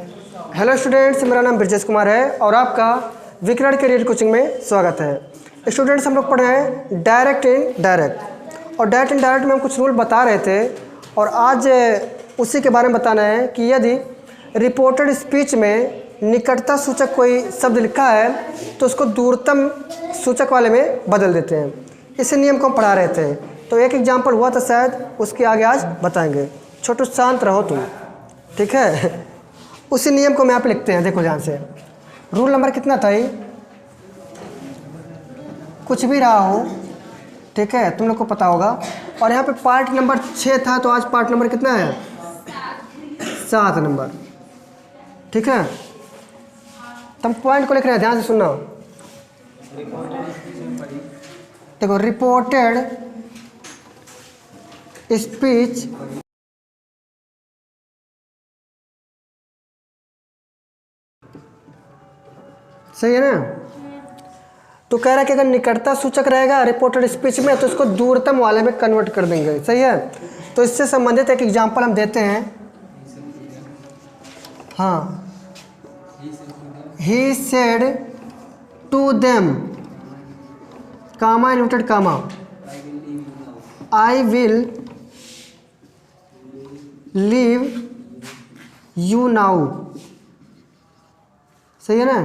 Hello students, मेरा नाम ब्रजेश कुमार है और आपका विकरण करियर कोचिंग में स्वागत है। स्टूडेंट्स, हम लोग पढ़ रहे हैं डायरेक्ट इन डायरेक्ट, और डायरेक्ट इन डायरेक्ट में हम कुछ रूल बता रहे थे और आज उसी के बारे में बताना है कि यदि रिपोर्टेड स्पीच में निकटता सूचक कोई शब्द लिखा है तो उसको दूरतम सूचक वाले में बदल देते हैं। इसी नियम को हम पढ़ा रहे थे, तो एक एग्जाम्पल हुआ था शायद, उसके आगे आज बताएंगे। छोटू शांत रहो तुम, ठीक है। उसी नियम को मैं यहाँ पे लिखते हैं, देखो ध्यान से। रूल नंबर कितना था ये, कुछ भी रहा हो, ठीक है, तुम लोग को पता होगा। और यहाँ पे पार्ट नंबर 6 था, तो आज पार्ट नंबर कितना है, 7 नंबर, ठीक है। तुम पॉइंट को लिख रहे हैं, ध्यान से सुनना। देखो, रिपोर्टेड स्पीच सही है ना। तो कह रहा है कि अगर निकटता सूचक रहेगा रिपोर्टेड स्पीच में तो इसको दूरतम वाले में कन्वर्ट कर देंगे, सही है। तो इससे संबंधित एक एग्जांपल हम देते हैं। हाँ, he said to them comma inverted comma I will leave you now, सही है ना।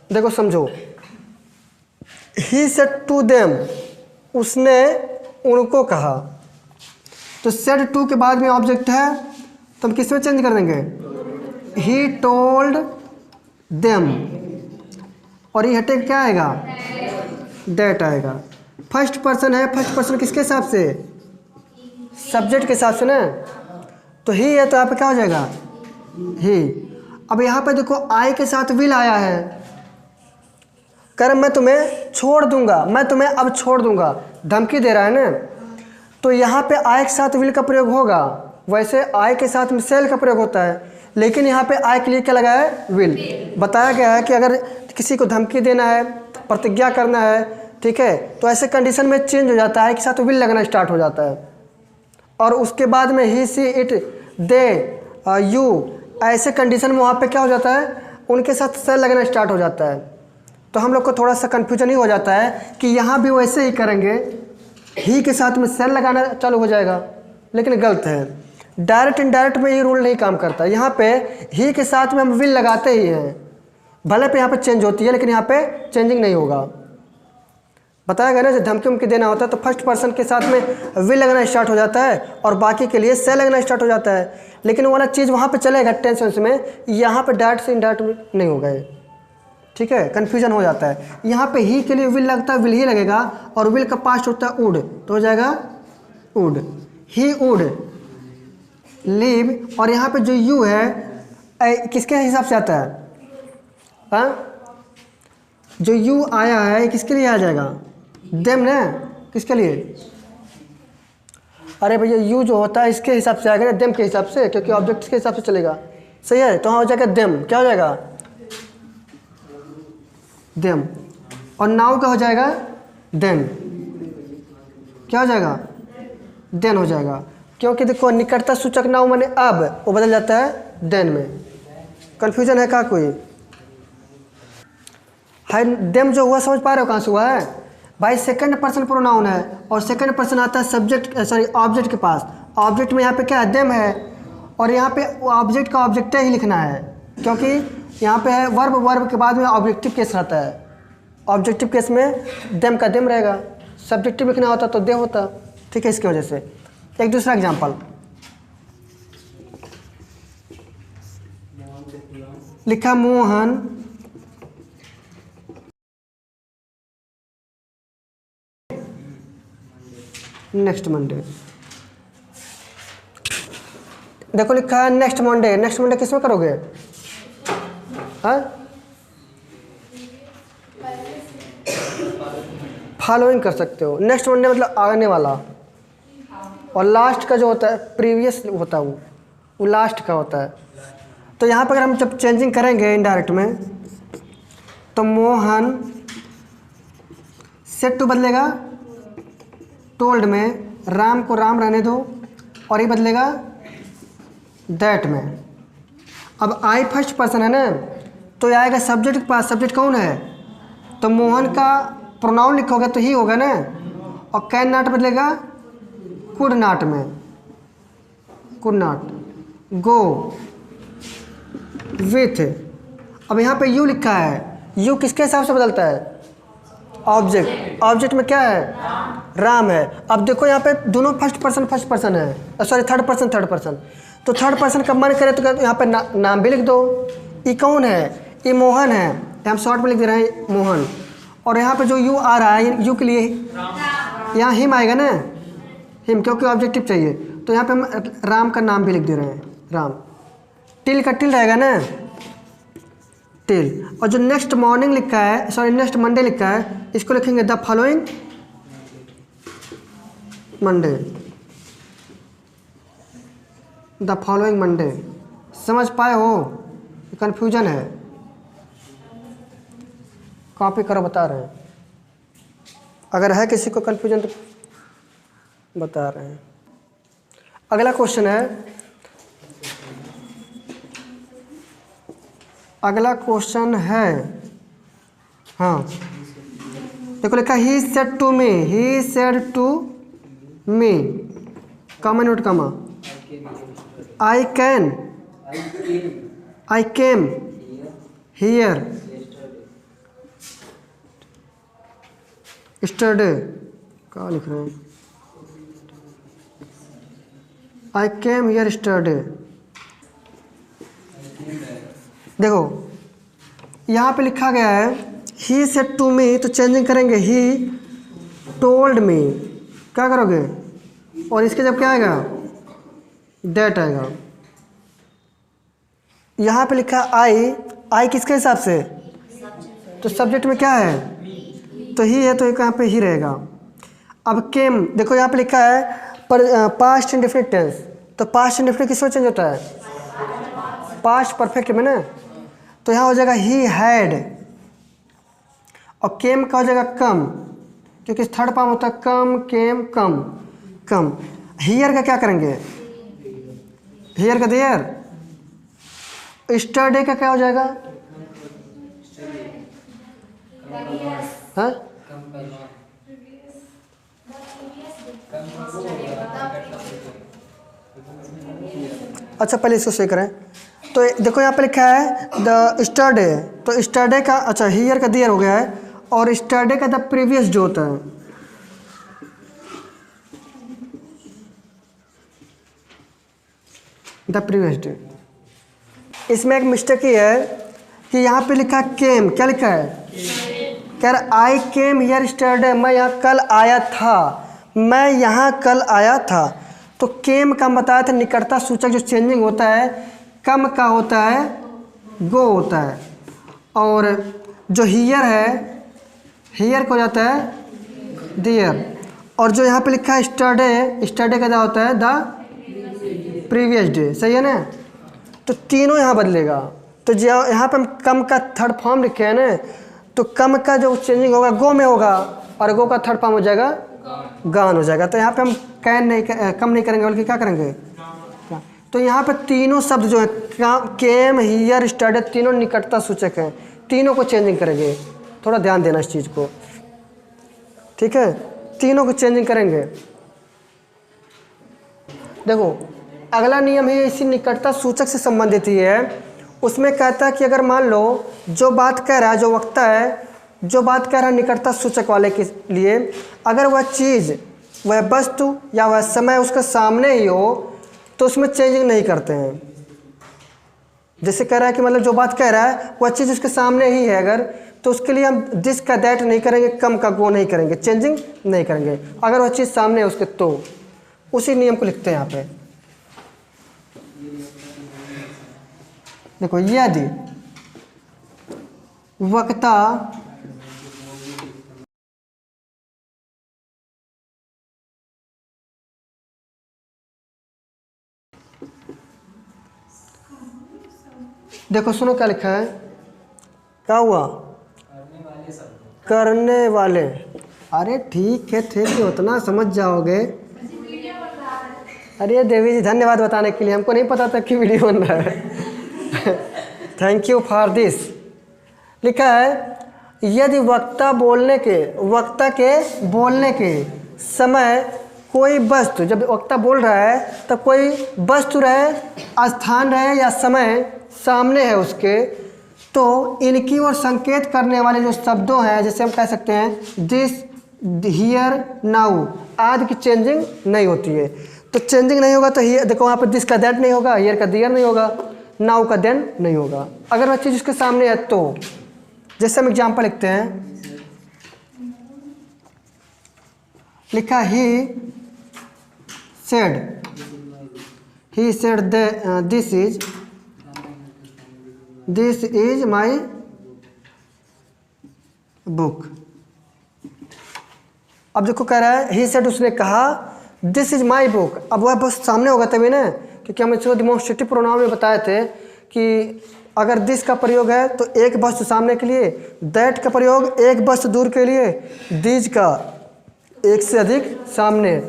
देखो समझो, ही सेड टू देम, उसने उनको कहा, तो सेड टू के बाद में ऑब्जेक्ट है तो हम किस में चेंज कर देंगे, ही टोल्ड देम, और ये हटे क्या आएगा, डेट आएगा। फर्स्ट पर्सन है, फर्स्ट पर्सन किसके हिसाब से, सब्जेक्ट के हिसाब से ना। तो ही है तो यहाँ पे क्या हो जाएगा, ही। अब यहाँ पे देखो आई के साथ विल आया है, कर मैं तुम्हें छोड़ दूंगा, मैं तुम्हें अब छोड़ दूंगा, धमकी दे रहा है ना। तो यहाँ पे आई के साथ विल का प्रयोग होगा, वैसे आई के साथ में सेल का प्रयोग होता है, लेकिन यहाँ पे आई के लिए क्या लगा है, विल। बताया गया है कि अगर किसी को धमकी देना है, प्रतिज्ञा करना है, ठीक है, तो ऐसे कंडीशन में चेंज हो जाता है, आई के साथ विल लगना स्टार्ट हो जाता है। और उसके बाद में ही सी इट दे यू, ऐसे कंडीशन में वहाँ पे क्या हो जाता है, उनके साथ सेल लगना स्टार्ट हो जाता है। तो हम लोग को थोड़ा सा कन्फ्यूजन ही हो जाता है कि यहाँ भी वैसे ही करेंगे, ही के साथ में सेल लगाना चालू हो जाएगा, लेकिन गलत है। डायरेक्ट इनडायरेक्ट में ये रूल नहीं काम करता। यहाँ पे ही के साथ में हम विल लगाते ही हैं, भले पे यहाँ पे चेंज होती है लेकिन यहाँ पे चेंजिंग नहीं होगा। बताया गया ना, जब धमकी उमकी देना होता है तो फर्स्ट पर्सन के साथ में विल लगना स्टार्ट हो जाता है और बाकी के लिए सेल लगना स्टार्ट हो जाता है, लेकिन वो वाला चीज़ वहाँ पे चलेगा टेंस में, यहाँ पे डायरेक्ट से इनडायरेक्ट नहीं होगा, ठीक है। कन्फ्यूजन हो जाता है। यहाँ पे ही के लिए विल लगता है, विल ही लगेगा, और विल का पास्ट होता है वुड, तो हो जाएगा वुड, ही वुड लीव। और यहाँ पे जो यू है किसके हिसाब से आता है, हाँ, जो यू आया है किसके लिए आ जाएगा, देम ना, किसके लिए, अरे भैया यू जो होता है इसके हिसाब से आएगा ना, देम के हिसाब से, क्योंकि ऑब्जेक्ट के हिसाब से चलेगा, सही है। तो हाँ हो जाएगा देम, क्या हो जाएगा, देम। और नाउ का हो जाएगा देन, क्या हो जाएगा, देन हो जाएगा, क्योंकि देखो निकटता सूचक नाउ माने अब, वो बदल जाता है देन में। कंफ्यूजन है क्या कोई, हाय देम जो हुआ समझ पा रहे हो कहाँ से हुआ है भाई, सेकंड पर्सन प्रोनाउन है और सेकंड पर्सन आता है सब्जेक्ट सॉरी ऑब्जेक्ट के पास। ऑब्जेक्ट में यहाँ पे क्या है, देम है, और यहाँ पे ऑब्जेक्ट का ऑब्जेक्ट ही लिखना है, क्योंकि यहाँ पे है वर्ब, वर्ब के बाद में ऑब्जेक्टिव केस रहता है। ऑब्जेक्टिव केस में देम का देम रहेगा, सब्जेक्टिव लिखना होता तो दे होता, ठीक है। इसकी वजह से एक दूसरा एग्जांपल लिखा, मोहन नेक्स्ट मंडे। देखो लिखा है नेक्स्ट मंडे, नेक्स्ट मंडे किस में करोगे, हाँ, फॉलोइंग कर सकते हो। नेक्स्ट मंडे मतलब आने वाला, और लास्ट का जो होता है प्रीवियस होता है वो लास्ट का होता है। तो यहाँ पर अगर हम जब चेंजिंग करेंगे इनडायरेक्ट में, तो मोहन सेट टू बदलेगा टोल्ड में, राम को राम रहने दो और ये बदलेगा दैट में। अब आई फर्स्ट पर्सन है ना, तो आएगा सब्जेक्ट के पास। सब्जेक्ट कौन है? तो मोहन का प्रोनाउन लिखोगे तो ही होगा ना, और कैन नॉट बदलेगा कुड नॉट में, कुड नॉट गो विथ। अब यहाँ पे यू लिखा है, यू किसके हिसाब से बदलता है? ऑब्जेक्ट। ऑब्जेक्ट में क्या है? राम है। अब देखो यहाँ पे दोनों फर्स्ट पर्सन है, सॉरी थर्ड पर्सन। तो थर्ड पर्सन का मन करे तो यहाँ पे नाम भी लिख दो। ये कौन है? ये मोहन है, हम शॉर्ट में लिख दे रहे हैं मोहन। और यहाँ पे जो यू आ रहा है, यू के लिए यहाँ हिम आएगा ना, हिम, क्योंकि ऑब्जेक्टिव चाहिए। तो यहाँ पे हम राम का नाम भी लिख दे रहे हैं, राम। टिल का टिल रहेगा ना, टिल। और जो नेक्स्ट मॉर्निंग लिखा है, सॉरी नेक्स्ट मंडे लिखा है, इसको लिखेंगे the following Monday, the following Monday. समझ पाए हो? कन्फ्यूजन है, कॉपी करो, बता रहे हैं। अगर है किसी को कन्फ्यूजन तो बता रहे हैं। अगला क्वेश्चन है, अगला क्वेश्चन है, हाँ देखो लिखा he said to me, he said to me, comma note comma, I came here yesterday, क्या लिख रहे हैं? I came here yesterday. देखो यहाँ पे लिखा गया है ही सेड टू मी, तो चेंजिंग करेंगे ही टोल्ड मी, क्या करोगे? और इसके जब क्या आएगा? डेट आएगा। यहाँ पे लिखा आई किसके हिसाब से? तो सब्जेक्ट में क्या है? तो ही है, तो यहाँ पे ही रहेगा। अब केम, देखो यहाँ पे लिखा है पर पास्ट इंडेफिनिट टेंस, तो पास्ट इंडेफिनिट किसमें चेंज होता है? पास्ट परफेक्ट में ना, तो यहाँ हो जाएगा ही हैड। और केम का हो जाएगा कम, क्योंकि थर्ड फॉर्म होता है कम, केम, कम। हियर का क्या करेंगे? हियर का देयर। यस्टरडे का क्या हो जाएगा? हाँ? अच्छा पहले इसको सही करें। तो देखो यहाँ पे लिखा है द स्टरडे, तो स्टरडे का, अच्छा हियर का देयर हो गया है, और स्टरडे का द प्रीवियस जो होता है, द प्रीवियस डे। इसमें एक मिस्टेक ही है कि यहाँ पे लिखा केम, क्या लिखा है? कह रहा आई केम हियर स्टरडे, मैं यहाँ कल आया था, मैं यहाँ कल आया था। तो केम का बताया था निकटता सूचक जो चेंजिंग होता है, कम का होता है गो होता है, और जो हियर है, हियर को जाता है देयर। और जो यहाँ पे लिखा है स्टरडे, स्टरडे का क्या होता है? The previous day. सही है ना? तो तीनों यहाँ बदलेगा। तो जो यहाँ पे हम कम का थर्ड फॉर्म लिखे हैं ना, तो कम का जो चेंजिंग होगा गो में होगा, और गो का थर्ड फॉर्म हो जाएगा गान हो जाएगा। तो यहाँ पे हम कैन नहीं, कम नहीं करेंगे, बल्कि क्या करेंगे? तो यहाँ पे तीनों शब्द जो है केम, हियर, स्टरडे, तीनों निकटता सूचक हैं, तीनों को चेंजिंग करेंगे। थोड़ा ध्यान देना इस चीज़ को, ठीक है? तीनों को चेंजिंग करेंगे। देखो अगला नियम है इसी निकटता सूचक से संबंधित ही है। उसमें कहता है कि अगर मान लो जो बात कह रहा है, जो वक्ता है, जो बात कह रहा है निकटता सूचक वाले के लिए, अगर वह चीज़, वह वस्तु या वह समय उसके सामने ही हो, तो उसमें चेंजिंग नहीं करते हैं। जैसे कह रहा है कि मतलब जो बात कह रहा है वह चीज़ उसके सामने ही है अगर, तो उसके लिए हम दिस का दैट नहीं करेंगे, कम का गो नहीं करेंगे, चेंजिंग नहीं करेंगे। अगर वह चीज़ सामने है उसके, तो उसी नियम को लिखते हैं यहाँ पे। देखो यदि वक्ता देखो सुनो क्या लिखा है, क्या हुआ? करने वाले। अरे ठीक है उतना समझ जाओगे। अरे देवी जी धन्यवाद बताने के लिए, हमको नहीं पता था कि वीडियो बन रहा है। Thank you for this. लिखा है यदि वक्ता के बोलने के समय कोई वस्तु, जब वक्ता बोल रहा है तब कोई वस्तु रहे, स्थान रहे या समय सामने है उसके, तो इनकी ओर संकेत करने वाले जो शब्दों हैं, जैसे हम कह सकते हैं दिस, हियर, नाउ आदि की चेंजिंग नहीं होती है। तो चेंजिंग नहीं होगा तो हियर, देखो वहाँ पर दिस का दैट नहीं होगा, हियर का दियर नहीं होगा, नाउ का देन नहीं होगा। अगर वह चीज़ उसके सामने है तो, जैसे हम एग्जाम्पल लिखते हैं, लिखा he said this is my book. अब देखो कह रहा है ही सेड, उसने कहा दिस इज माई बुक। अब वह बस सामने होगा तभी ना, क्योंकि हम इसको डिमॉन्स्ट्रेटिव प्रोनाउन में बताए थे कि अगर दिस का प्रयोग है तो एक वस्तु सामने के लिए, दैट का प्रयोग एक वस्तु दूर के लिए, दीज का एक से अधिक सामने,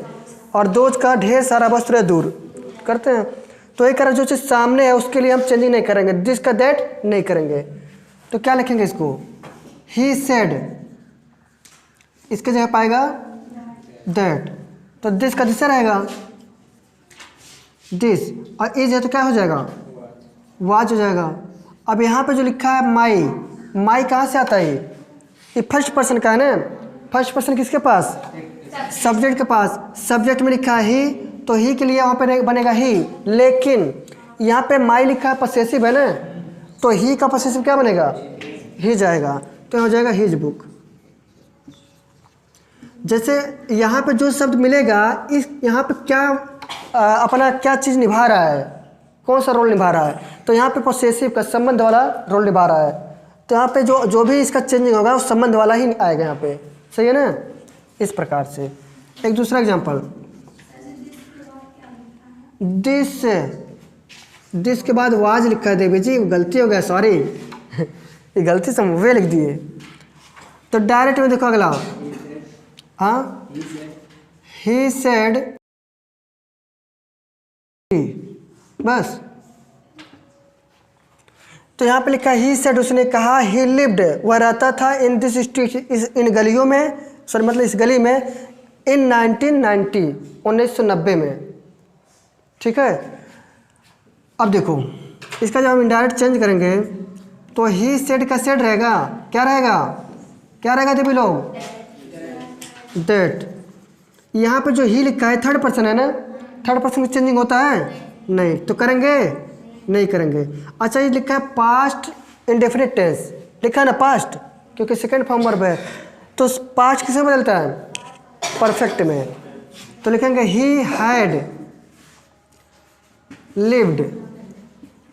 और दोज का ढेर सारा वस्तु है दूर करते हैं। तो एक जो चीज़ सामने है उसके लिए हम चेंजिंग नहीं करेंगे, दिस का दैट नहीं करेंगे। तो क्या लिखेंगे इसको, ही सेड, इसके जगह पाएगा दैट, तो दिस का दिस रहेगा दिस, और इज है तो क्या हो जाएगा, वाज हो जाएगा। अब यहाँ पे जो लिखा है माई, माई कहाँ से आता है, ये फर्स्ट पर्सन का है ना, फर्स्ट पर्सन किसके पास, सब्जेक्ट के पास। सब्जेक्ट में लिखा है ही, तो ही के लिए वहाँ पे बनेगा ही, लेकिन यहाँ पे माई लिखा है पसेसिव है ना, तो ही का पसेसिव क्या बनेगा, ही जाएगा, तो हो जाएगा हिज बुक। जैसे यहाँ पे जो शब्द मिलेगा, इस यहाँ पे क्या अपना क्या चीज़ निभा रहा है, कौन सा रोल निभा रहा है, तो यहाँ पे पॉसेसिव का संबंध वाला रोल निभा रहा है। तो यहाँ पे जो भी इसका चेंजिंग होगा वो संबंध वाला ही आएगा यहाँ पे, सही है ना। इस प्रकार से एक दूसरा एग्जांपल, दिस के बाद वाज लिखा है, देवी जी गलती हो गया, सॉरी ये गलती से वे लिख दिए। तो डायरेक्ट में देखो अगला, हाँ ही सेड, बस। तो यहाँ पे लिखा ही सेड, उसने कहा, ही लिव्ड, वह रहता था, इन दिस स्ट्रीट, इन गलियों में, सॉरी मतलब इस गली में, इन 1990 में, ठीक है। अब देखो इसका जब हम इनडायरेक्ट चेंज करेंगे तो ही सेड का सेड रहेगा, क्या रहेगा, क्या रहेगा देवी लोग, दैट। यहाँ पे जो ही लिखा है थर्ड पर्सन है ना, थर्ड पर्सन की चेंजिंग होता है नहीं, तो करेंगे नहीं करेंगे। अच्छा ये लिखा है पास्ट इंडेफिनिट टेंस, लिखा है ना पास्ट, क्योंकि सेकंड फॉर्म वर्ब है, तो पास्ट किसमें बदलता है, परफेक्ट में। तो लिखेंगे ही हैड लिव्ड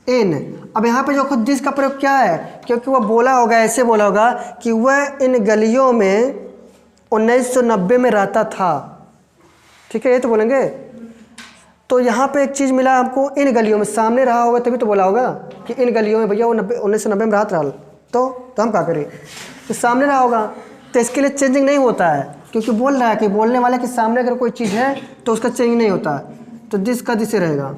इन। अब यहाँ पे जो खुद दिस का प्रयोग क्या है, क्योंकि वह बोला होगा, ऐसे बोला होगा कि वह इन गलियों में 1990 में रहता था, ठीक है, ये तो बोलेंगे। तो यहाँ पे एक चीज़ मिला हमको, इन गलियों में, सामने रहा होगा तभी तो बोला होगा कि इन गलियों में भैया वो 1990 में रहा, तो हम क्या करें, तो सामने रहा होगा, तो इसके लिए चेंजिंग नहीं होता है, क्योंकि बोल रहा है कि बोलने वाले के सामने अगर कोई चीज़ है तो उसका चेंजिंग नहीं होता है, तो दिस का दिस रहेगा,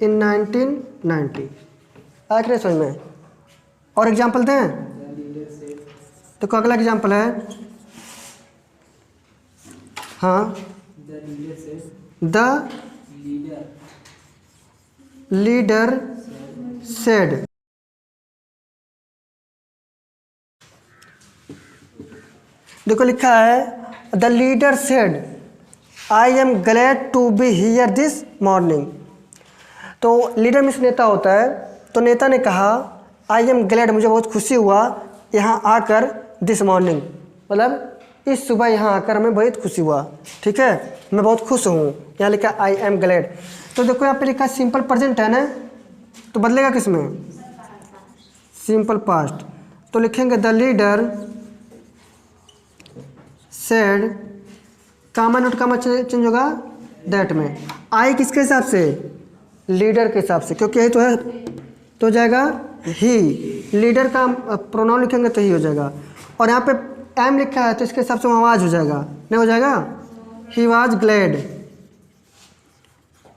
इन 1990। आखिर समझ में। और एग्जाम्पल दें, तो अगला एग्जाम्पल है, हाँ, द लीडर सेड, देखो लिखा है the leader said I am glad to be here this morning. तो लीडर मीन्स नेता होता है, तो नेता ने कहा आई एम ग्लैड, मुझे बहुत खुशी हुआ यहाँ आकर, दिस मॉर्निंग मतलब इस सुबह यहाँ आकर हमें बहुत खुशी हुआ, ठीक है, मैं बहुत खुश हूँ, यहाँ लिखा आई एम ग्लैड। तो देखो यहाँ पे लिखा सिंपल प्रेजेंट है ना, तो बदलेगा किस में, सिंपल पास्ट। तो लिखेंगे the leader said, comma note comma change होगा दैट में, आई किसके हिसाब से, लीडर के हिसाब से, क्योंकि यही तो है, तो हो जाएगा ही, लीडर का प्रोनाउन लिखेंगे तो ही हो जाएगा। और यहाँ पे एम लिखा है तो इसके हिसाब से आवाज हो जाएगा, नहीं हो जाएगा, he was glad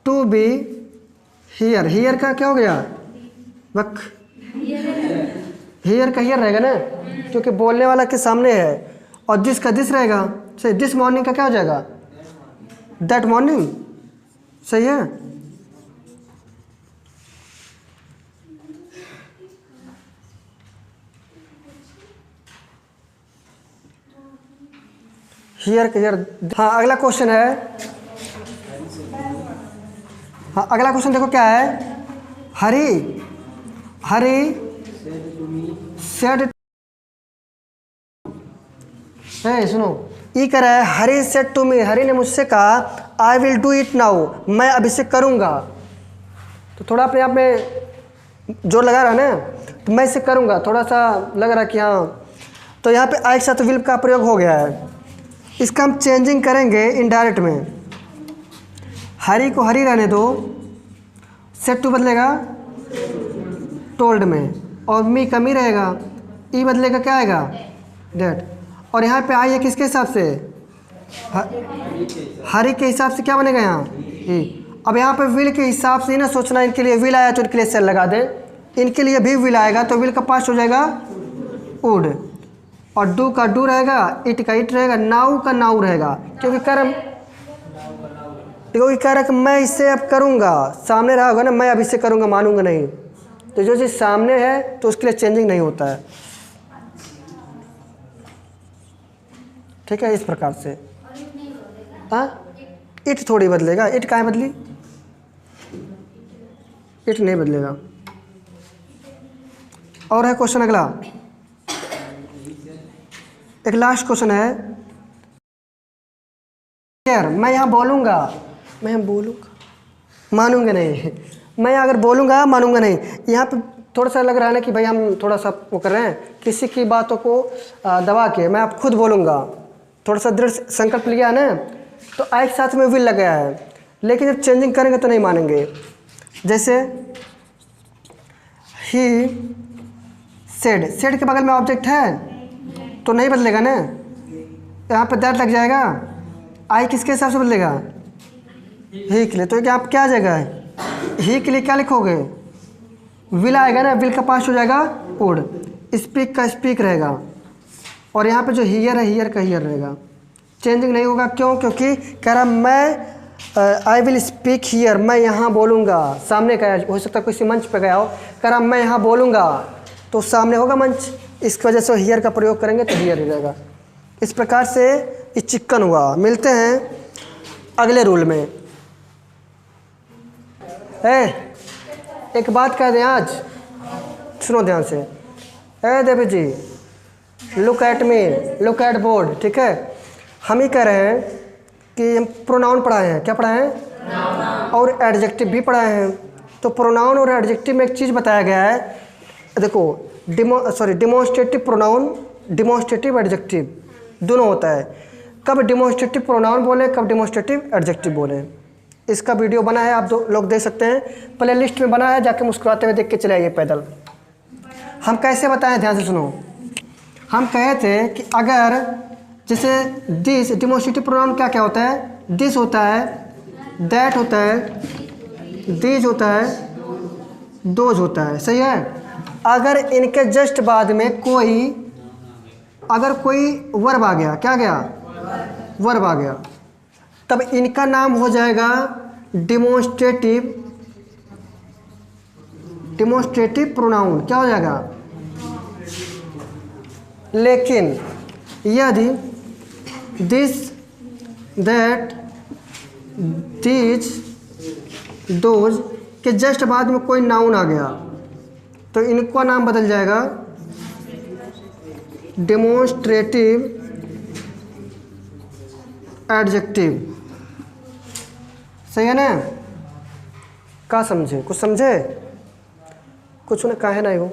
to be here, here का क्या हो गया? वक, हियर का हियर रहेगा ना, क्योंकि बोलने वाला के सामने है। और दिस का दिस रहेगा। सही, दिस मॉर्निंग का क्या हो जाएगा? That morning. सही है। हियर का हियर। हाँ, अगला क्वेश्चन है। हाँ, अगला क्वेश्चन देखो क्या है। हरी, हरी सेड, सुनो, ई कर रहा है हरी सेड टू मी, हरी ने मुझसे कहा I will do it now, मैं अब इसे करूँगा। तो थोड़ा अपने आप में जोर लगा रहा है ना, तो मैं इसे करूँगा, थोड़ा सा लग रहा है कि हाँ। तो यहाँ पे आई के साथ विल का प्रयोग हो गया है। इसका हम चेंजिंग करेंगे इनडायरेक्ट में। हरी को हरी रहने दो, सेड टू बदलेगा टोल्ड में, और मी का मी रहेगा, ई बदलेगा क्या आएगा? डेट। और यहाँ पे आई है किसके हिसाब से? हरी के हिसाब से क्या बनेगा यहाँ? ई। अब यहाँ पे विल के हिसाब से ही ना सोचना, इनके लिए विल आया तो इनके लिए सेल लगा दे, इनके लिए भी विल आएगा तो विल का पास्ट हो जाएगा वुड, और डू का डू रहेगा, इट का इट रहेगा, नाउ का नाउ रहेगा, क्योंकि कर्म, क्योंकि कह रहा कि मैं इसे अब करूँगा, सामने रहा होगा ना, मैं अब इसे करूँगा, मानूंगा नहीं। तो जो चीज़ सामने है तो उसके लिए चेंजिंग नहीं होता है। ठीक है, इस प्रकार से। हाँ, इट थोड़ी बदलेगा, इट काहे बदली? इट नहीं बदलेगा। और है क्वेश्चन अगला, एक लास्ट क्वेश्चन है। मैं यहाँ बोलूँगा, मैं यहाँ बोलूँगा, मानूंगा नहीं, मैं अगर बोलूँगा मानूंगा नहीं। यहाँ पे थोड़ा सा लग रहा है ना कि भाई हम थोड़ा सा वो कर रहे हैं, किसी की बातों को दबा के मैं अब खुद बोलूँगा, थोड़ा सा दृढ़ संकल्प लिया है ना, तो आई के साथ में विल लग गया है। लेकिन जब चेंजिंग करेंगे तो नहीं मानेंगे। जैसे ही सेड, सेड के बगल में ऑब्जेक्ट है तो नहीं बदलेगा ना, यहाँ पे दैट लग जाएगा। आई किसके हिसाब से बदलेगा? ही के लिए। तो क्या आप क्या आ जाएगा? ही के लिए क्या लिखोगे? विल आएगा ना, विल का पास्ट हो जाएगा वुड, स्पीक का स्पीक रहेगा, और यहाँ पे जो हियर है हियर का हियर रहेगा। चेंजिंग नहीं होगा, क्यों? क्योंकि कह रहा मैं आई विल स्पीक हियर, मैं यहाँ बोलूँगा। सामने का हो सकता है किसी मंच पे गया हो, कह रहा मैं यहाँ बोलूँगा, तो सामने होगा मंच, इसकी वजह से हियर का प्रयोग करेंगे तो हियर ही रहेगा। इस प्रकार से ये चिक्कन हुआ। मिलते हैं अगले रूल में। एक बात कह दें आज, सुनो ध्यान से। Devi ji, look at me, look at board. ठीक है, हम ही कह रहे हैं कि हम प्रोनाउन पढ़ाए हैं। क्या पढ़ाए हैं? और एडजेक्टिव भी पढ़ाए हैं। तो प्रोनाउन और एडजेक्टिव में एक चीज़ बताया गया है, देखो, डिमॉन्स्ट्रेटिव प्रोनाउन, डिमॉन्स्ट्रेटिव एडजेक्टिव दोनों होता है। कब डिमॉन्स्ट्रेटिव प्रोनाउन बोले, कब डिमॉन्स्ट्रेटिव एडजेक्टिव बोले। इसका वीडियो बना है, आप दो लोग देख सकते हैं, प्ले लिस्ट में बना है, जाके मुस्कुराते हुए देख के चले आइए पैदल। हम कैसे बताएं, ध्यान से सुनो। हम कहे थे कि अगर जैसे दिस, डिमॉन्स्ट्रेटिव प्रोनाउन क्या क्या होता है? दिस होता है, दैट होता है, दीज होता है, दोज होता है। सही है। अगर इनके जस्ट बाद में कोई, अगर कोई वर्ब आ गया, क्या गया? वर्ब आ गया, तब इनका नाम हो जाएगा डिमॉन्स्ट्रेटिव, डिमॉन्स्ट्रेटिव प्रोनाउन। क्या हो जाएगा? लेकिन यदि दिस, दैट, दीज, दोज के जस्ट बाद में कोई नाउन आ गया तो इनका नाम बदल जाएगा डिमॉन्स्ट्रेटिव एडजेक्टिव। सही है ना? क्या समझे? कुछ समझे? कुछ ना काहे नहीं हो।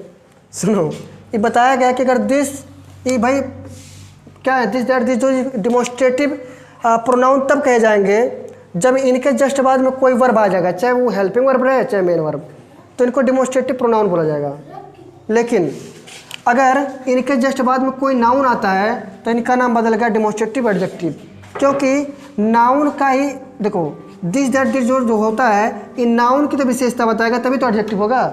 सुनो, ये बताया गया कि अगर दिस, ये भाई क्या है, दिस दैट दिस, जो डिमॉन्स्ट्रेटिव प्रोनाउन तब कहे जाएंगे जब इनके जस्ट बाद में कोई वर्ब आ जाएगा, चाहे वो हेल्पिंग वर्ब रहे चाहे मेन वर्ब, तो इनको डिमॉन्स्ट्रेटिव प्रोनाउन बोला जाएगा। लेकिन अगर इनके जस्ट बाद में कोई नाउन आता है तो इनका नाम बदल गया डिमॉन्स्ट्रेटिव एडजेक्टिव, क्योंकि नाउन का ही, देखो, दिस दैट दिस जो होता है इन नाउन की तो विशेषता बताएगा, तभी तो एडजेक्टिव होगा।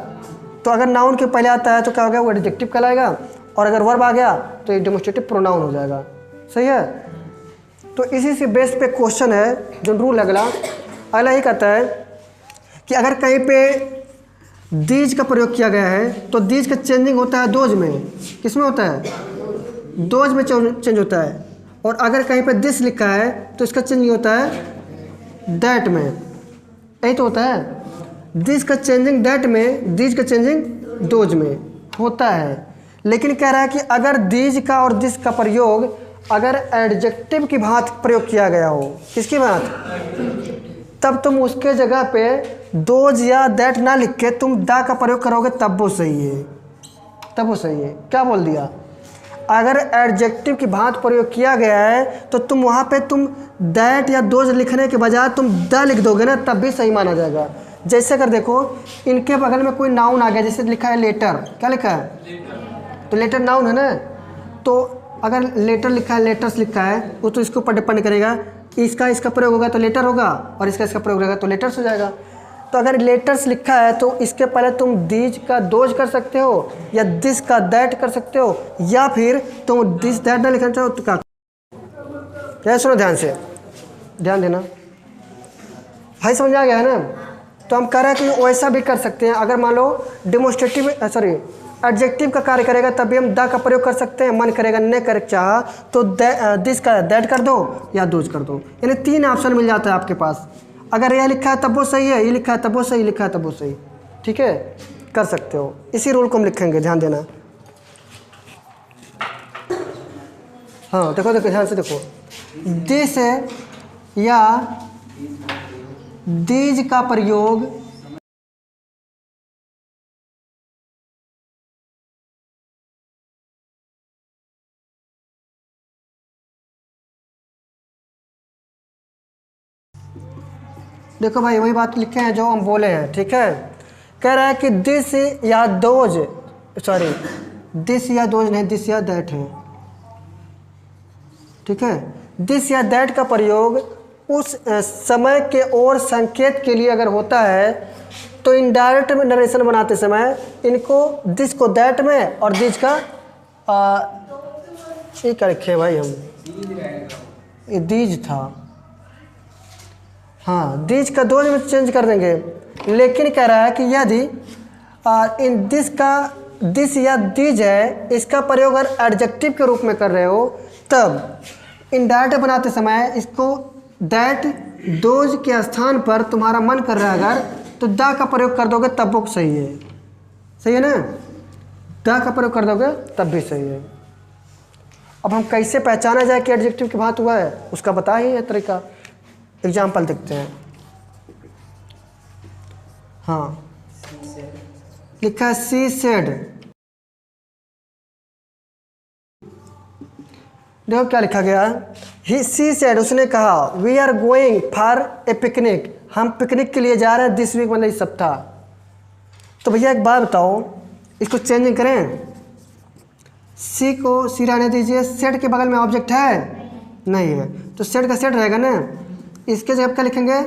तो अगर नाउन के पहले आता है तो क्या हो गया, वो एडजेक्टिव कहलाएगा, और अगर वर्ब आ गया तो ये डेमोस्ट्रेटिव प्रोनाउन हो जाएगा। सही है। तो इसी से बेस पे क्वेश्चन है जो रूल अगला ही कहता है कि अगर कहीं पे दीज का प्रयोग किया गया है तो दीज का चेंजिंग होता है दोज में। किस में होता है? दोज में चेंज होता है। और अगर कहीं पे दिस लिखा है तो इसका चेंजिंग होता है दैट में। यही तो होता है, दिस का चेंजिंग दैट में, दीज का चेंजिंग दोज में होता है। लेकिन कह रहा है कि अगर दीज का और दिस का प्रयोग अगर एडजेक्टिव की भांति प्रयोग किया गया हो, किसकी भांति, तब तुम उसके जगह पे दोज या दैट ना लिख के तुम दा का प्रयोग करोगे तब वो सही है, तब वो सही है। क्या बोल दिया? अगर एडजेक्टिव की भांति प्रयोग किया गया है तो तुम वहाँ पे तुम दैट या दोज लिखने के बजाय तुम दा लिख दोगे ना, तब भी सही माना जाएगा। जैसे अगर देखो इनके बगल में कोई नाउन आ गया, जैसे लिखा है लेटर, क्या लिखा है? तो लेटर नाउन है ना, तो अगर लेटर लिखा है, लेटर्स लिखा है, वो तो इसके ऊपर डिपेंड करेगा। इसका प्रयोग होगा तो लेटर होगा, और इसका प्रयोग रहेगा तो लेटर्स हो जाएगा। तो अगर लेटर्स लिखा है तो इसके पहले तुम दीज का दोज कर सकते हो, या दिस का दैट कर सकते हो, या फिर तुम दिस दैट ना लिखना चाहो तो क्या। सुनो ध्यान से, ध्यान देना भाई, समझ आ गया है ना? तो हम कह रहे हैं कि वैसा भी कर सकते हैं। अगर मान लो डेमोस्ट्रेटिव एडजेक्टिव का कार्य करेगा तब भी हम द का प्रयोग कर सकते हैं। मन करेगा न कर चाहा तो दिस का दैट कर दो या दोज कर दो, यानी 3 ऑप्शन मिल जाता है आपके पास। अगर यह लिखा है तब वो सही है, ये लिखा है तब वो सही, लिखा है तब वो सही। ठीक है, कर सकते हो। इसी रूल को हम लिखेंगे, ध्यान देना। हाँ देखो देखो ध्यान से देखो, दिस या दीज का प्रयोग देखो भाई वही बात लिखे हैं जो हम बोले हैं। ठीक है, कह रहा है कि दिस या दोज, सॉरी दिस या दोज नहीं, दिस या दैट है। ठीक है, दिस या दैट का प्रयोग उस समय के और संकेत के लिए अगर होता है तो इनडायरेक्ट में नरेशन बनाते समय इनको दिस को दैट में और दिस का ये क्या रखे भाई हम, ये दीज था, हाँ दीज का दोज में चेंज कर देंगे। लेकिन कह रहा है कि यदि इन दिस का दिस या दीज है, इसका प्रयोग अगर एडजेक्टिव के रूप में कर रहे हो तब इनडायरेक्ट बनाते समय इसको दैट दोज के स्थान पर तुम्हारा मन कर रहा है अगर, तो दा का प्रयोग कर दोगे तब वो सही है। सही है ना? दा का प्रयोग कर दोगे तब भी सही है। अब हम कैसे पहचाना जाए कि एडजेक्टिव की बात हुआ है, उसका बता ही है तरीका। एग्जाम्पल देखते हैं। हाँ लिखा है सी सेड, देखो क्या लिखा गया है। ही सी सेड, उसने कहा, we are going for a picnic, हम पिकनिक के लिए जा रहे हैं दिस वीक, मतलब इस सप्ताह। तो भैया एक बात बताओ, इसको चेंजिंग करें, सी को सी रहने दीजिए, सेड के बगल में ऑब्जेक्ट है नहीं है, तो सेड का सेड रहेगा ना। इसके जगह क्या लिखेंगे?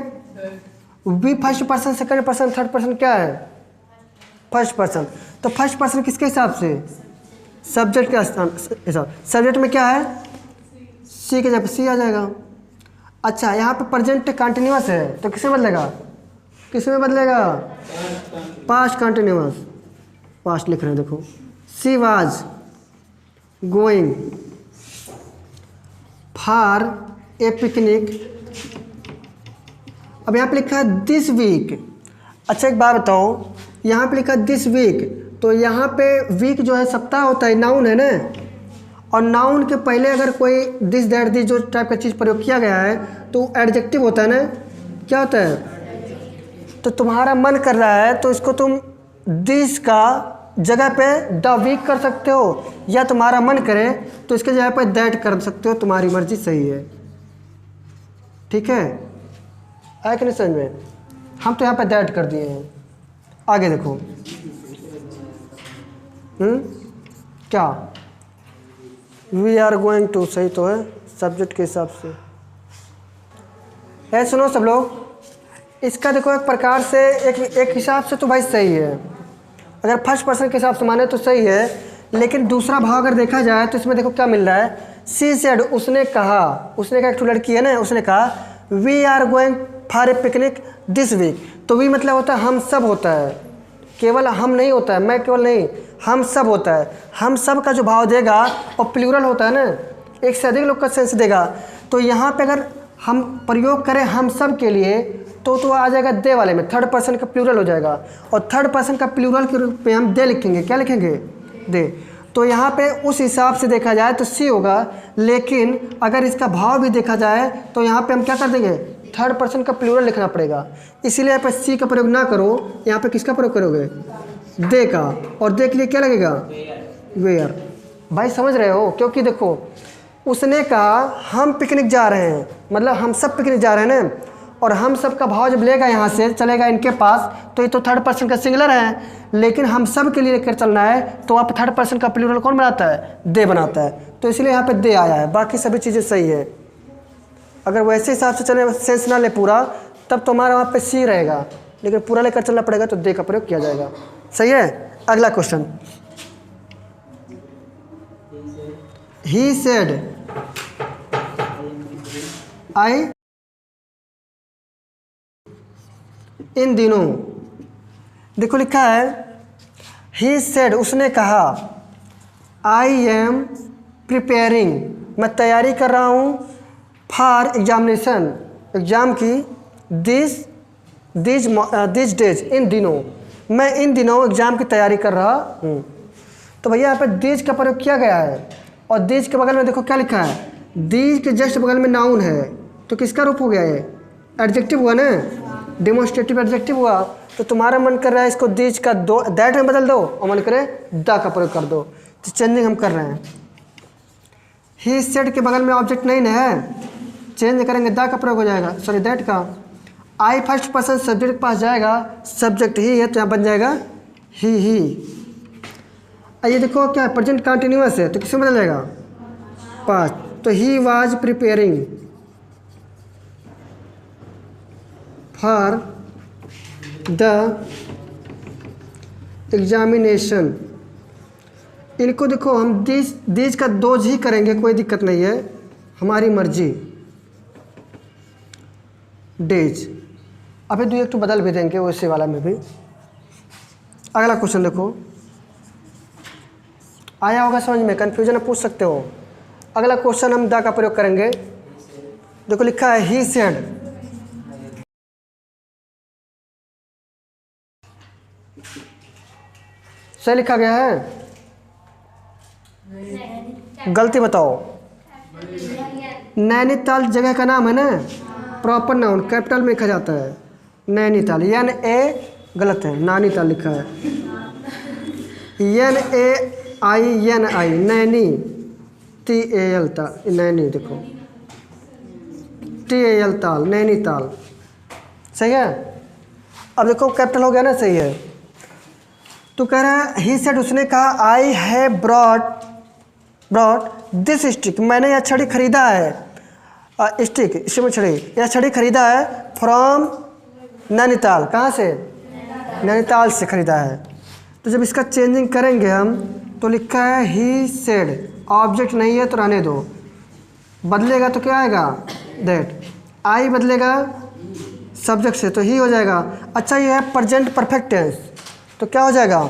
We first person, second person, third person क्या है? First person. तो फर्स्ट पर्सन किसके हिसाब से? सब्जेक्ट के हिसाब। सब्जेक्ट में क्या है? सी के जगह सी आ जाएगा। अच्छा यहाँ पे प्रेजेंट कंटिन्यूअस है तो किसमें बदलेगा? किसमें बदलेगा? पास्ट कंटिन्यूअस, पास्ट लिख रहे हैं देखो। She was going for a picnic, अब यहाँ पे लिखा है दिस वीक। अच्छा एक बात बताओ, यहाँ पे लिखा है दिस वीक, तो यहाँ पे वीक जो है सप्ताह होता है, नाउन है ना, और नाउन के पहले अगर कोई दिस दैट दिस जो टाइप का चीज़ प्रयोग किया गया है तो एडजेक्टिव होता है ना, क्या होता है? तो तुम्हारा मन कर रहा है तो इसको तुम दिस का जगह पे द वीक कर सकते हो, या तुम्हारा मन करे तो इसके जगह पे दैट कर सकते हो, तुम्हारी मर्जी, सही है। ठीक है, आया कि नहीं समझ में? हम तो यहाँ पे दैट कर दिए हैं। आगे देखो, क्या वी आर गोइंग टू, सही तो है सब्जेक्ट के हिसाब से। सुनो सब लोग, इसका देखो एक प्रकार से एक हिसाब से तो भाई सही है, अगर फर्स्ट पर्सन के हिसाब से माने तो सही है, लेकिन दूसरा भाव अगर देखा जाए तो इसमें देखो क्या मिल रहा है, सी सेड उसने कहा, एक लड़की है ना, उसने कहा we are going for a picnic this week. तो वी मतलब होता है हम सब होता है, केवल हम नहीं होता है, मैं केवल नहीं, हम सब होता है। हम सब का जो भाव देगा और प्लूरल होता है ना, एक से अधिक लोग का सेंस देगा। तो यहाँ पे अगर हम प्रयोग करें हम सब के लिए तो आ जाएगा दे वाले में, थर्ड पर्सन का प्लूरल हो जाएगा, और थर्ड पर्सन का प्लूरल के रूप में हम दे लिखेंगे। क्या लिखेंगे? दे। तो यहाँ पे उस हिसाब से देखा जाए तो सी होगा, लेकिन अगर इसका भाव भी देखा जाए तो यहाँ पे हम क्या कर देंगे, थर्ड पर्सन का प्लूरल लिखना पड़ेगा। इसीलिए यहाँ पे सी का प्रयोग ना करो, यहाँ पे किसका प्रयोग करोगे, दे का। और दे के लिए क्या लगेगा, वेयर। भाई समझ रहे हो? क्योंकि देखो उसने कहा हम पिकनिक जा रहे हैं, मतलब हम सब पिकनिक जा रहे हैं ना, और हम सब का भाव जब लेगा यहाँ से चलेगा इनके पास, तो ये तो थर्ड पर्सन का सिंगुलर है, लेकिन हम सब के लिए लेकर चलना है तो आप थर्ड पर्सन का प्लूरल कौन बनाता है, दे बनाता है। तो इसलिए यहाँ पे दे आया है, बाकी सभी चीज़ें सही है। अगर वैसे हिसाब से चले, सेंस ना ले पूरा, तब तो हमारा वहाँ पे सी रहेगा, लेकिन पूरा लेकर चलना पड़ेगा तो दे का प्रयोग किया जाएगा। सही है। अगला क्वेश्चन, ही सेड आई इन दिनों, देखो लिखा है ही सेड उसने कहा, आई एम प्रिपेयरिंग मैं तैयारी कर रहा हूँ, फॉर एग्जामिनेशन एग्ज़ाम की, दिस डेज इन दिनों मैं इन दिनों एग्ज़ाम की तैयारी कर रहा हूँ। तो भैया यहाँ पे दिस का प्रयोग किया गया है, और दिस के बगल में देखो क्या लिखा है, दिस के जस्ट बगल में नाउन है, तो किसका रूप हो गया ये, एडजेक्टिव हुआ ना, डेमोन्स्ट्रेटिव एडजेक्टिव हुआ। तो तुम्हारा मन कर रहा है इसको दिस का दो दैट में बदल दो, और मन करे द का प्रयोग कर दो, तो चेंजिंग हम कर रहे हैं। ही सेड के बगल में ऑब्जेक्ट नहीं ना है, चेंज करेंगे द का प्रयोग हो जाएगा, सॉरी दैट का। आई फर्स्ट पर्सन सब्जेक्ट के पास जाएगा, सब्जेक्ट ही है तो यहाँ बन जाएगा ही। ये देखो क्या है, प्रेजेंट कंटिन्यूअस है तो किसमें बदल जाएगा, पास्ट। तो he was preparing for the examination. इनको देखो हम दिस का दोज ही करेंगे, कोई दिक्कत नहीं है, हमारी मर्जी। डेज अभी दो एक तो बदल भी देंगे वैसे वाला में भी। अगला क्वेश्चन देखो, आया होगा समझ में, कन्फ्यूजन पूछ सकते हो। अगला क्वेश्चन हम द का प्रयोग करेंगे। देखो लिखा है ही सेड, सही लिखा गया है, गलती बताओ। नैनीताल जगह का नाम है ना, प्रॉपर नाउन कैपिटल में लिखा जाता है नैनीताल, एन ए गलत है, नानीताल लिखा है, N A I N I, Naini, T A L Tal, Naini देखो टी ए एल ताल, नैनीताल। सही है। अब देखो कैपिटल हो गया ना, सही है। तो कह रहा है ही सेड उसने कहा, आई है ब्रॉड दिस स्टिक मैंने यह छड़ी खरीदा है, स्टिक इसमें छड़ी, यह छड़ी खरीदा है फ्रॉम नैनीताल, कहाँ से, नैनीताल से खरीदा है। तो जब इसका चेंजिंग करेंगे हम तो लिखा है ही सेड, ऑब्जेक्ट नहीं है तो रहने दो, बदलेगा तो क्या आएगा, दैट। आई बदलेगा सब्जेक्ट से तो ही हो जाएगा। अच्छा ये है प्रेजेंट परफेक्ट टेंस, तो क्या हो जाएगा,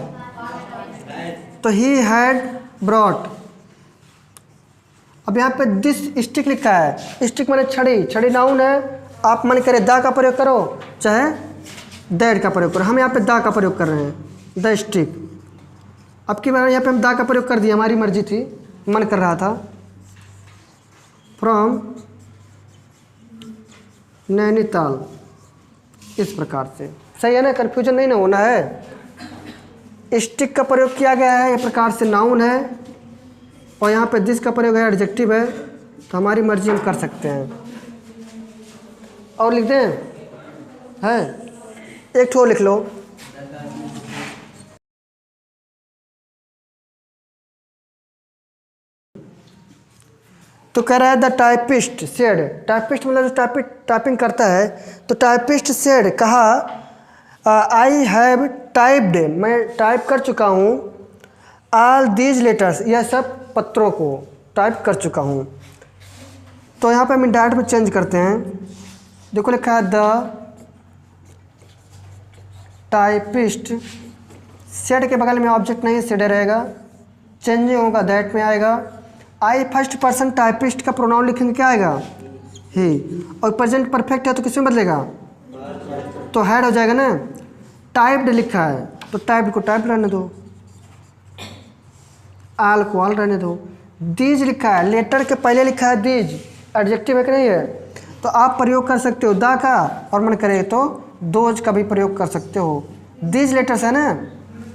तो ही हैड ब्रॉट। अब यहाँ पे दिस स्टिक लिखा है, स्टिक माने छड़ी, छड़ी नाउन है, आप मन करे द का प्रयोग करो चाहे दैट का प्रयोग करो, हम यहाँ पे द का प्रयोग कर रहे हैं, द स्टिक। अब की बार यहाँ पे हम द का प्रयोग कर दिया, हमारी मर्जी थी, मन कर रहा था। फ्रॉम नैनीताल, इस प्रकार से। सही है ना, कन्फ्यूजन नहीं ना होना है। स्टिक का प्रयोग किया गया है, इस प्रकार से नाउन है, और यहाँ पे दिस का प्रयोग है, एडजेक्टिव है, तो हमारी मर्जी हम कर सकते हैं। और लिख दें, है एक ठो लिख लो, तो कह रहा है द टाइपिस्ट सेड, टाइपिस्ट मतलब जो टाइपिंग करता है, तो टाइपिस्ट सेड कहा आई हैव टाइप्ड, मैं टाइप कर चुका हूँ ऑल दीज लेटर्स, यह सब पत्रों को टाइप कर चुका हूँ। तो यहाँ पे हम डायरेक्ट में चेंज करते हैं। देखो लिखा है द टाइपिस्ट, सेड के बगल में ऑब्जेक्ट नहीं सेड रहेगा, चेंजिंग होगा दैट में आएगा। आई फर्स्ट पर्सन टाइपिस्ट का प्रोनाउन लिखेंगे क्या आएगा? ही। और प्रेजेंट परफेक्ट है तो किस में बदलेगा? तो हैड हो जाएगा ना। टाइप्ड लिखा है तो टाइप्ड को टाइप रहने दो, आल को आल रहने दो। दीज लिखा है, लेटर के पहले लिखा है दीज, एडजेक्टिव है कि नहीं है? तो आप प्रयोग कर सकते हो दा का, और मन करे तो दोज का भी प्रयोग कर सकते हो। दीज लेटर्स है ना,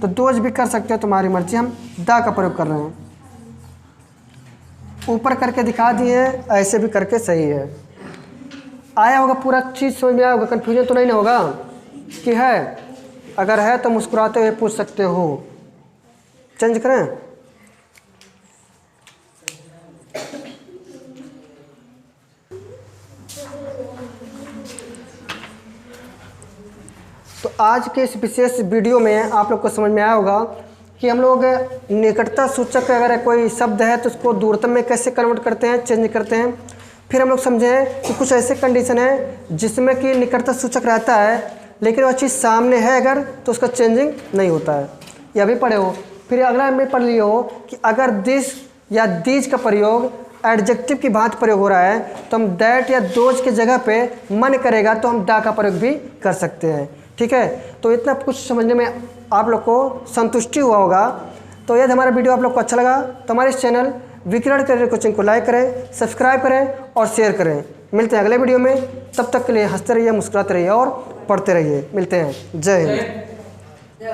तो दोज भी कर सकते हो, तुम्हारी मर्जी। हम दा का प्रयोग कर रहे हैं। ऊपर करके दिखा दिए, ऐसे भी करके सही है। आया होगा पूरा चीज़ समझ में आया होगा, कन्फ्यूजन तो नहीं ना होगा कि है? अगर है तो मुस्कुराते हुए पूछ सकते हो। चेंज करें? तो आज के इस विशेष वीडियो में आप लोग को समझ में आया होगा कि हम लोग निकटता सूचक अगर कोई शब्द है तो उसको दूरतम में कैसे कन्वर्ट करते हैं, चेंज करते हैं। फिर हम लोग समझे कि कुछ ऐसे कंडीशन है जिसमें कि निकटता सूचक रहता है लेकिन वह चीज़ सामने है अगर, तो उसका चेंजिंग नहीं होता है। यह भी पढ़े हो। फिर अगला में पढ़ लिए हो कि अगर दिस या दीज का प्रयोग एडजेक्टिव की भांति प्रयोग हो रहा है तो हम दैट या दोज के जगह पे मन करेगा तो हम दा का प्रयोग भी कर सकते हैं। ठीक है, तो इतना कुछ समझने में आप लोग को संतुष्टि हुआ होगा। तो यदि हमारा वीडियो आप लोग को अच्छा लगा तो हमारे इस चैनल विकिरण करियर कोचिंग को लाइक करें, सब्सक्राइब करें और शेयर करें। मिलते हैं अगले वीडियो में, तब तक के लिए हंसते रहिए, मुस्कुराते रहिए और पढ़ते रहिए। मिलते हैं। जय हिंद।